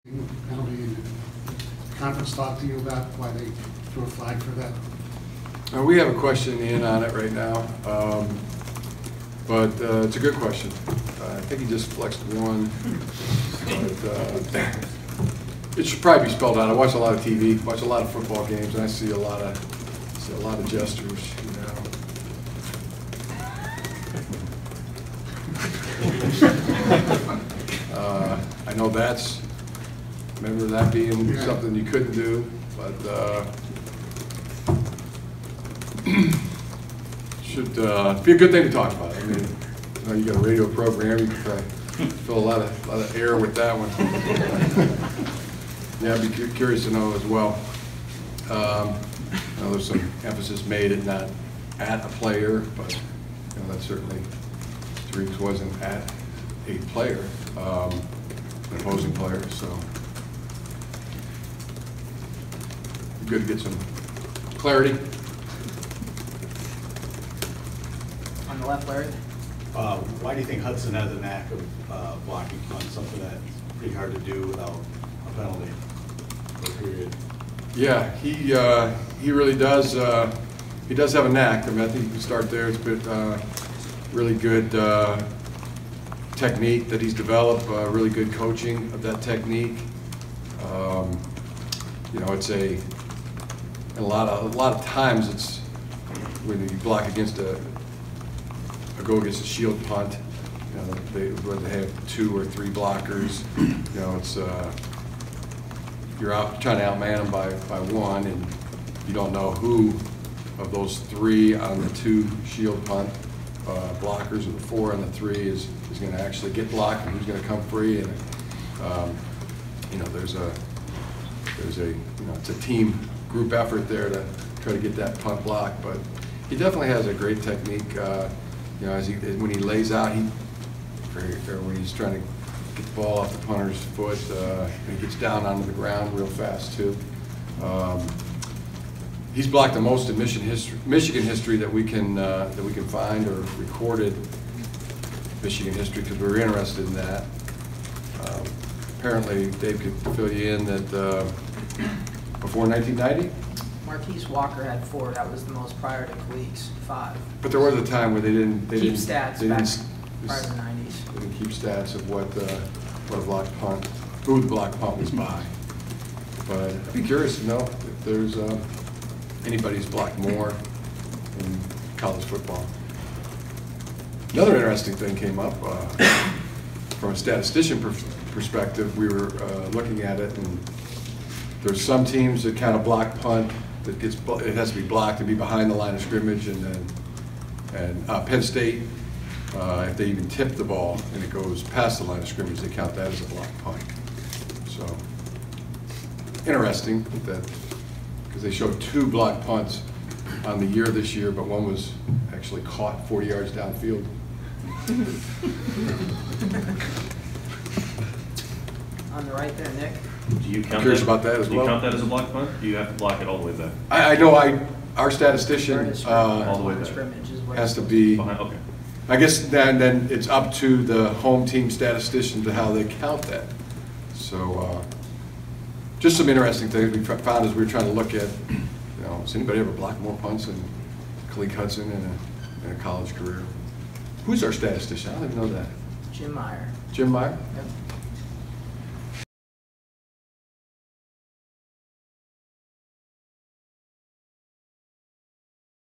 penalty, and the conference talk to you about why they threw a flag for that? We have a question in on it right now, but it's a good question. I think he just flexed one, but it should probably be spelled out. I watch a lot of TV, watch a lot of football games, and I see a lot of gestures. I know remember that being something you couldn't do, but should be a good thing to talk about. I mean, you got a radio program, you can fill a lot of air with that one. Yeah, I'd be curious to know as well. I know there's some emphasis made at not at a player, but that certainly Tarik wasn't at a player, an opposing player, so good to get some clarity. On the left, Larry. Why do you think Hudson has a knack of blocking punts, something that's pretty hard to do without a penalty for a period? Yeah, he really does. He does have a knack. I mean, I think you can start there. It's been really good technique that he's developed. Really good coaching of that technique. It's a lot of times it's when you block against go against a shield punt. Where they have 2 or 3 blockers. It's you're out trying to outman them by 1, and you don't know who of those 3 on the 2 shield punt blockers and the 4 on the 3 is going to actually get blocked, and who's going to come free. And it's a team group effort there to try to get that punt block. But he definitely has a great technique. When he lays out, or when he's trying to get the ball off the punter's foot, he gets down onto the ground real fast too. He's blocked the most in Michigan history that we can find, or recorded Michigan history, because we were interested in that. Apparently, Dave could fill you in that before 1990. Marquise Walker had 4. That was the most prior to Khaleke's 5. But there was a time where they didn't keep stats back prior to the 90s. They didn't keep stats of what a blocked punt, who the blocked punt was by. But I'd be curious to know if there's anybody who's blocked more in college football. Another interesting thing came up from a statistician perspective. We were looking at it, and there's some teams that kind of block punt that it has to be blocked to be behind the line of scrimmage, and Penn State, if they even tip the ball and it goes past the line of scrimmage, they count that as a blocked punt. So interesting that, because they showed 2 blocked punts on the year this year, but one was actually caught 40 yards downfield. On the right there, Nick. Do you count Curious about that as well. Do you count that as a block punt? Do you have to block it all the way back? I know our statistician all the way back has to be. Behind, okay. I guess then it's up to the home team statistician to how they count that. So just some interesting things we found as we were trying to look at. Has anybody ever blocked more punts than Khaleke Hudson in a college career? Who's our statistician? I don't even know that. Jim Meyer. Jim Meyer? Yep.